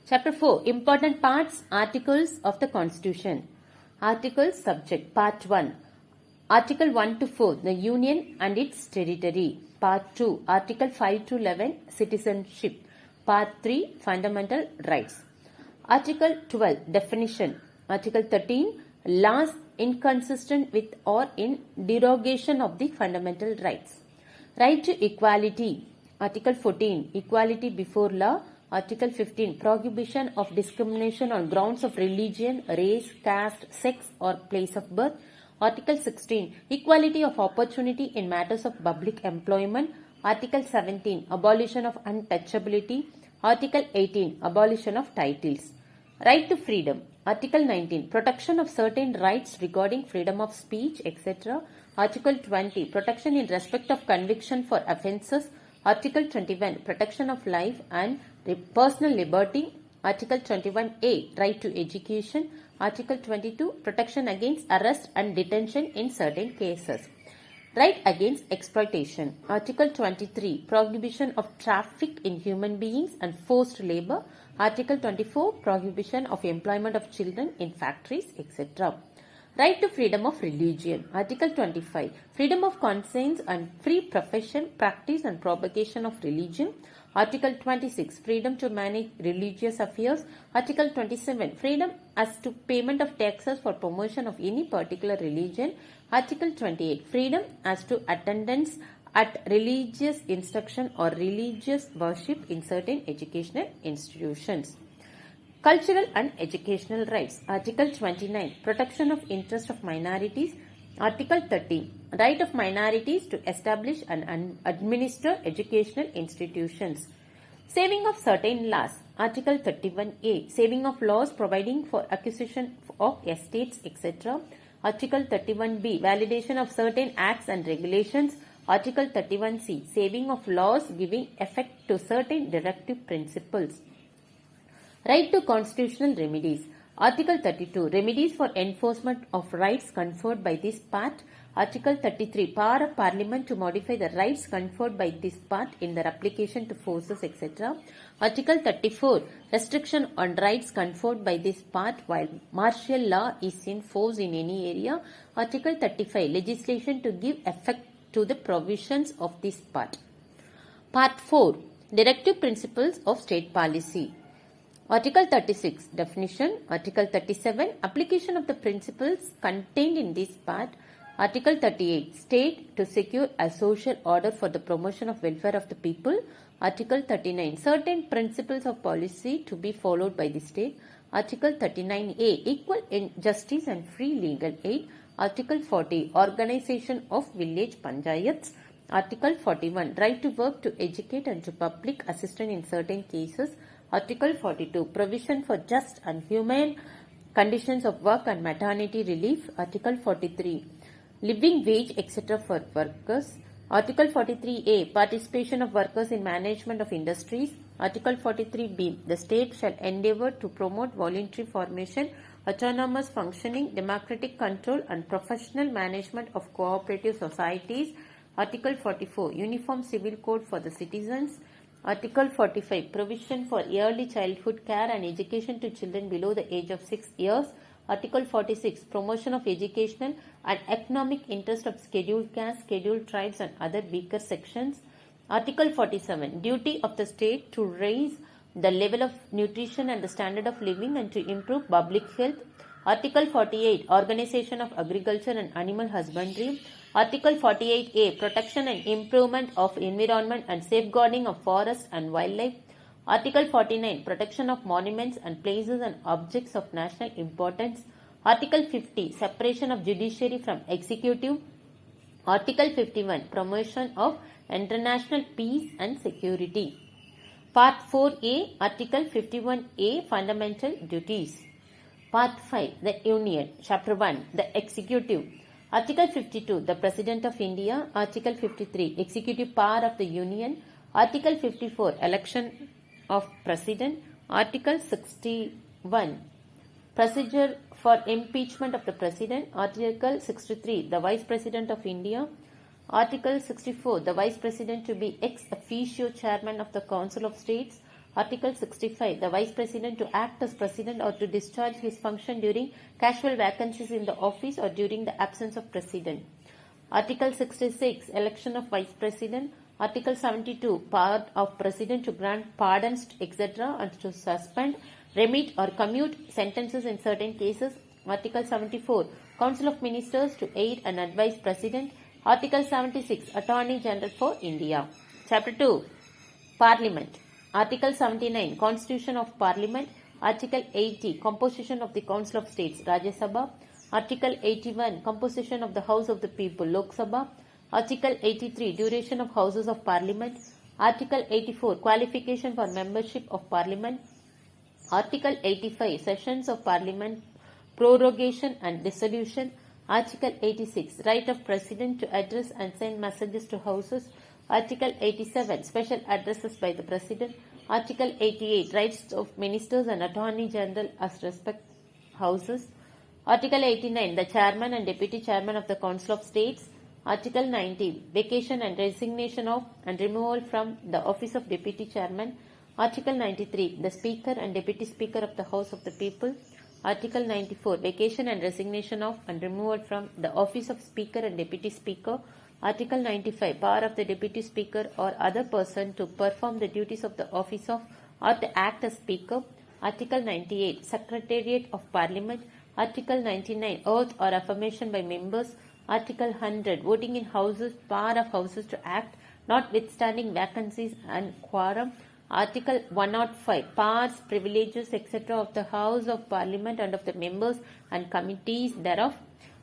Chapter 4. Important parts, articles of the Constitution. Articles, subject. Part 1. Article 1 to 4. The Union and its territory. Part 2. Article 5 to 11. Citizenship. Part 3. Fundamental rights. Article 12. Definition. Article 13. Laws inconsistent with or in derogation of the fundamental rights. Right to equality. Article 14. Equality before law. Article 15. Prohibition of discrimination on grounds of religion, race, caste, sex or place of birth. Article 16. Equality of opportunity in matters of public employment. Article 17. Abolition of untouchability. Article 18. Abolition of titles. Right to freedom. Article 19. Protection of certain rights regarding freedom of speech, etc. Article 20. Protection in respect of conviction for offences. Article 21. Protection of life and personal liberty. Article 21A. Right to education. Article 22. Protection against arrest and detention in certain cases. Right against exploitation. Article 23. Prohibition of traffic in human beings and forced labor. Article 24. Prohibition of employment of children in factories, etc. Right to freedom of religion. Article 25. Freedom of conscience and free profession, practice and propagation of religion. Article 26. Freedom to manage religious affairs. Article 27. Freedom as to payment of taxes for promotion of any particular religion. Article 28. Freedom as to attendance at religious instruction or religious worship in certain educational institutions. Cultural and educational rights. Article 29. Protection of interest of minorities. Article 30. Right of minorities to establish and administer educational institutions. Saving of certain laws. Article 31A. Saving of laws providing for acquisition of estates, etc. Article 31B. Validation of certain acts and regulations. Article 31C. Saving of laws giving effect to certain directive principles. Right to constitutional remedies. Article 32. Remedies for enforcement of rights conferred by this part. Article 33. Power of Parliament to modify the rights conferred by this part in their application to forces, etc. Article 34. Restriction on rights conferred by this part while martial law is in force in any area. Article 35. Legislation to give effect to the provisions of this part. Part 4. Directive principles of state policy. Article 36. Definition. Article 37. Application of the principles contained in this part. Article 38. State to secure a social order for the promotion of welfare of the people. Article 39. Certain principles of policy to be followed by the state. Article 39A. Equal in justice and free legal aid. Article 40. Organization of village panchayats. Article 41. Right to work, to educate and to public assistance in certain cases. Article 42. Provision for just and humane conditions of work and maternity relief. Article 43. Living wage, etc. for workers. Article 43A. Participation of workers in management of industries. Article 43B. The state shall endeavour to promote voluntary formation, autonomous functioning, democratic control and professional management of cooperative societies. Article 44. Uniform civil code for the citizens. Article 45. Provision for early childhood care and education to children below the age of 6 years. Article 46. Promotion of educational and economic interest of scheduled castes, scheduled tribes and other weaker sections. Article 47. Duty of the state to raise the level of nutrition and the standard of living and to improve public health. Article 48. Organization of agriculture and animal husbandry. Article 48A. Protection and improvement of environment and safeguarding of forest and wildlife. Article 49. Protection of monuments and places and objects of national importance. Article 50. Separation of judiciary from executive. Article 51. Promotion of international peace and security. Part 4A. Article 51A. Fundamental duties. Part 5. The Union. Chapter 1. The Executive. Article 52. The President of India. Article 53. Executive power of the Union. Article 54. Election of President. Article 61. Procedure for impeachment of the President. Article 63. The Vice President of India. Article 64. The Vice President to be ex officio Chairman of the Council of States. Article 65. The Vice President to act as President or to discharge his function during casual vacancies in the office or during the absence of President. Article 66. Election of Vice President. Article 72. Power of President to grant pardons, etc. and to suspend, remit or commute sentences in certain cases. Article 74. Council of Ministers to aid and advise President. Article 76. Attorney General for India. Chapter 2. Parliament. Article 79. Constitution of Parliament. Article 80. Composition of the Council of States, Rajya Sabha. Article 81. Composition of the House of the People, Lok Sabha. Article 83. Duration of Houses of Parliament. Article 84. Qualification for membership of Parliament. Article 85. Sessions of Parliament, prorogation and dissolution. Article 86. Right of President to address and send messages to Houses. Article 87. Special addresses by the President. Article 88. Rights of Ministers and Attorney General as respect Houses. Article 89. The Chairman and Deputy Chairman of the Council of States. Article 90. Vacation and resignation of and removal from the office of Deputy Chairman. Article 93. The Speaker and Deputy Speaker of the House of the People. Article 94. Vacation and resignation of and removal from the office of Speaker and Deputy Speaker. Article 95. Power of the Deputy Speaker or other person to perform the duties of the office of or to act as Speaker. Article 98. Secretariat of Parliament. Article 99. Oath or affirmation by members. Article 100. Voting in Houses. Power of Houses to act notwithstanding vacancies and quorum. Article 105. Powers, privileges, etc. of the House of Parliament and of the members and committees thereof.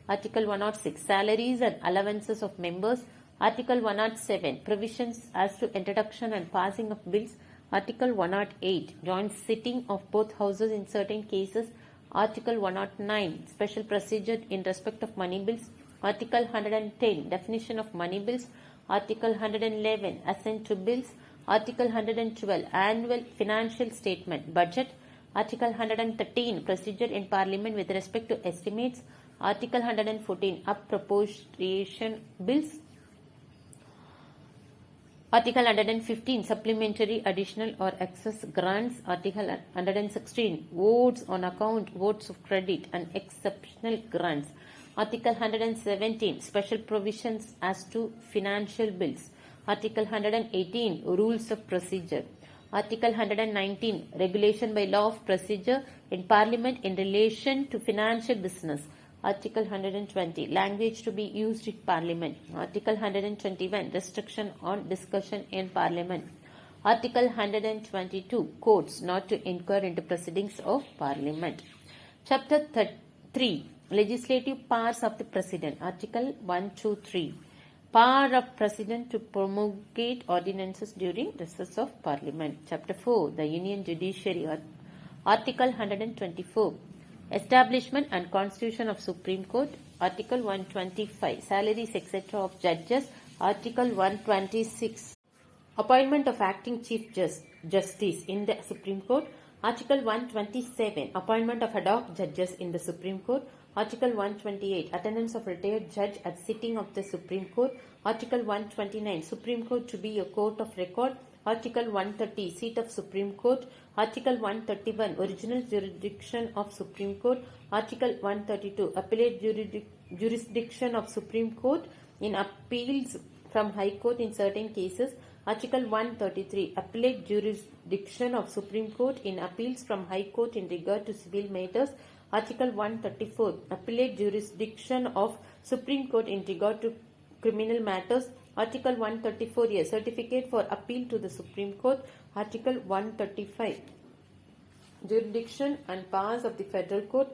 Article 106. Salaries and allowances of members. Article 107. Provisions as to introduction and passing of bills. Article 108. Joint sitting of both houses in certain cases. Article 109. Special procedure in respect of money bills. Article 110. Definition of money bills. Article 111. Assent to bills. Article 112. Annual financial statement, budget. Article 113. Procedure in Parliament with respect to estimates. Article 114. Appropriation bills. Article 115. Supplementary, additional or excess grants. Article 116. Votes on account, votes of credit and exceptional grants. Article 117. Special provisions as to financial bills. Article 118. Rules of procedure. Article 119. Regulation by law of procedure in Parliament in relation to financial business. Article 120. Language to be used in Parliament. Article 121. Restriction on discussion in Parliament. Article 122. Courts not to inquire into proceedings of Parliament. Chapter 3. Legislative powers of the President. Article 123. Power of President to promulgate ordinances during recess of Parliament. Chapter 4. The Union Judiciary. Article 124. Establishment and Constitution of Supreme Court. Article 125. Salaries etc. of judges. Article 126. Appointment of acting Chief Justice in the Supreme Court. Article 127. Appointment of ad hoc judges in the Supreme Court. Article 128. Attendance of retired judge at sitting of the Supreme Court. Article 129. Supreme Court to be a court of record. Article 130. Seat of Supreme Court. Article 131. Original jurisdiction of Supreme Court. Article 132. Appellate jurisdiction of Supreme Court in appeals from High Court in certain cases. Article 133. Appellate jurisdiction of Supreme Court in appeals from High Court in regard to civil matters. Article 134. Appellate jurisdiction of Supreme Court in regard to criminal matters. Article 134A. Certificate for appeal to the Supreme Court. Article 135. Jurisdiction and powers of the Federal Court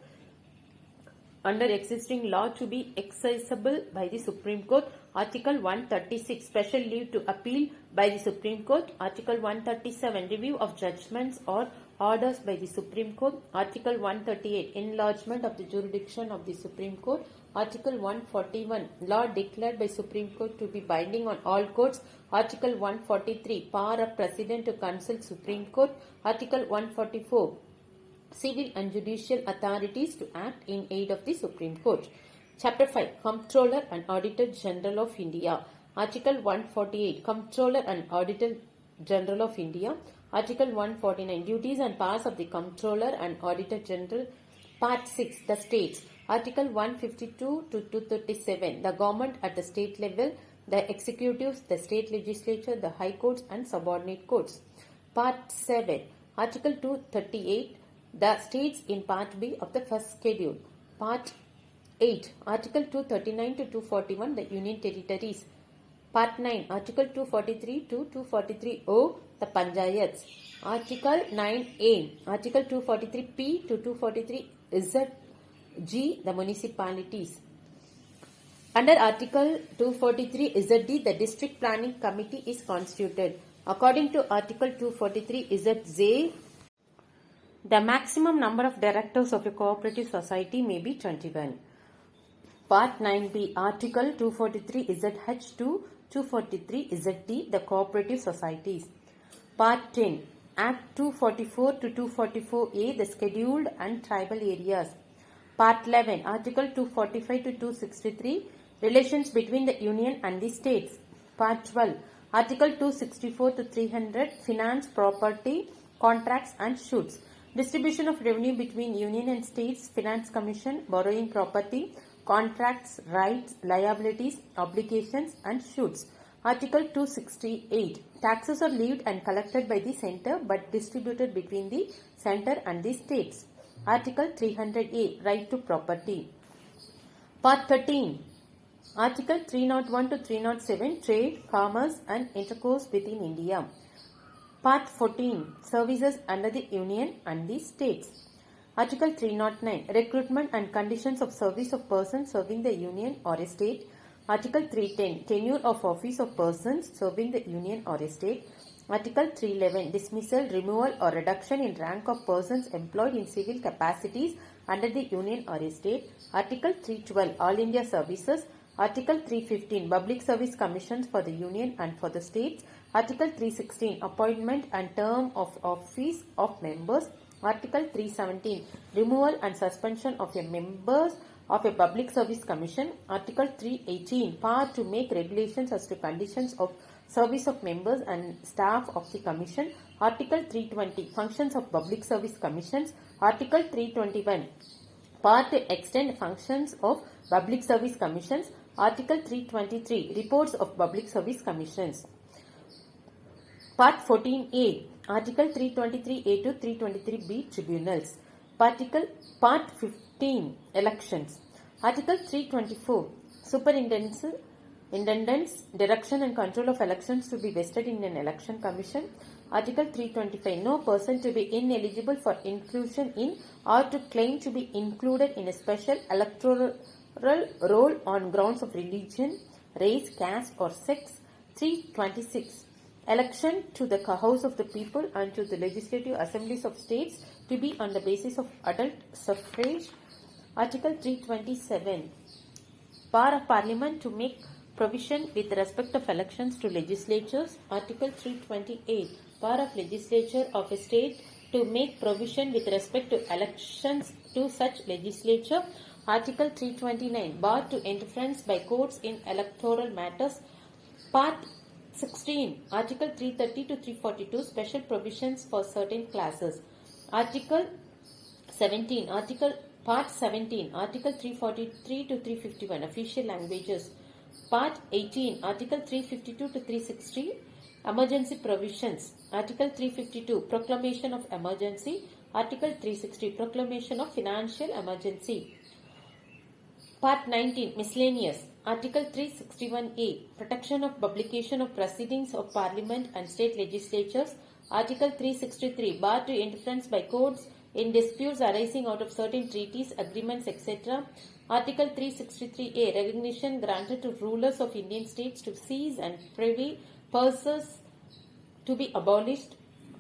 under existing law to be exercisable by the Supreme Court. Article 136. Special leave to appeal by the Supreme Court. Article 137. Review of judgments or orders by the Supreme Court. Article 138. Enlargement of the jurisdiction of the Supreme Court. Article 141. Law declared by Supreme Court to be binding on all courts. Article 143. Power of President to consult Supreme Court. Article 144. Civil and judicial authorities to act in aid of the Supreme Court. Chapter 5. Comptroller and Auditor General of India. Article 148. Comptroller and Auditor General of India. Article 149, duties and powers of the Comptroller and Auditor General. Part 6, the states. Article 152 to 237, the government at the state level, the executives, the state legislature, the high courts and subordinate courts. Part 7, Article 238, the states in Part B of the first schedule. Part 8, Article 239 to 241, the Union territories. Part 9, Article 243 to 243O, the Panchayats. Article 9A, Article 243P to 243ZG, the municipalities. Under Article 243ZD, the District Planning Committee is constituted. According to Article 243ZZ, the maximum number of directors of a cooperative society may be 21. Part 9b, Article 243ZH to 243ZD, the cooperative societies. Part 10, Act 244 to 244A, the scheduled and tribal areas. Part 11, Article 245 to 263, relations between the Union and the states. Part 12, Article 264 to 300, finance, property, contracts and shoots. Distribution of revenue between Union and states, finance commission, borrowing property, contracts, rights, liabilities, obligations and shoots. Article 268. Taxes are levied and collected by the centre but distributed between the centre and the states. Article 300A. Right to property. Part 13. Article 301 to 307. Trade, commerce and intercourse within India. Part 14. Services under the Union and the states. Article 309. Recruitment and conditions of service of persons serving the Union or a state. Article 310. Tenure of office of persons serving the Union or a state. Article 311. Dismissal, removal or reduction in rank of persons employed in civil capacities under the Union or a state. Article 312. All India services. Article 315. Public service commissions for the Union and for the states. Article 316. Appointment and term of office of members. Article 317. Removal and suspension of a members of a public service commission. Article 318. Power to make regulations as to conditions of service of members and staff of the commission. Article 320. Functions of public service commissions. Article 321. Power to extend functions of public service commissions. Article 323. Reports of public service commissions. Part 14A. Article 323A to 323B. Tribunals. Part 15. Elections. Article 324. Superintendence, direction and control of elections to be vested in an election commission. Article 325. No person to be ineligible for inclusion in or to claim to be included in a special electoral roll on grounds of religion, race, caste or sex. 326. Election to the House of the People and to the legislative assemblies of states to be on the basis of adult suffrage. Article 327. Power of Parliament to make provision with respect of elections to legislatures. Article 328. Power of legislature of a state to make provision with respect to elections to such legislature. Article 329. Bar to interference by courts in electoral matters. Part 16. Article 330 to 342. Special provisions for certain classes. Article 17. Part 17. Article 343 to 351. Official languages. Part 18. Article 352 to 360. Emergency provisions. Article 352. Proclamation of emergency. Article 360. Proclamation of financial emergency. Part 19. Miscellaneous. Article 361A. Protection of publication of proceedings of Parliament and state legislatures. Article 363. Bar to interference by courts in disputes arising out of certain treaties, agreements, etc. Article 363A. Recognition granted to rulers of Indian states to seize and privy purses to be abolished.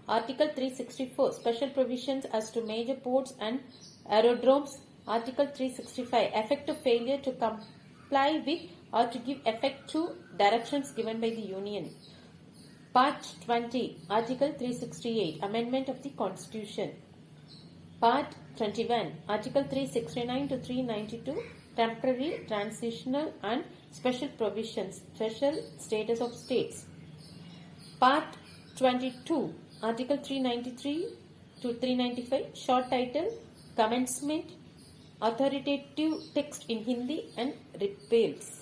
Article 364. Special provisions as to major ports and aerodromes. Article 365. Effective failure to comply with or to give effect to directions given by the Union. Part 20. Article 368. Amendment of the Constitution. Part 21. Article 369 to 392. Temporary, transitional and special provisions. Special status of states. Part 22. Article 393 to 395, short title, commencement, authoritative text in Hindi and repeals.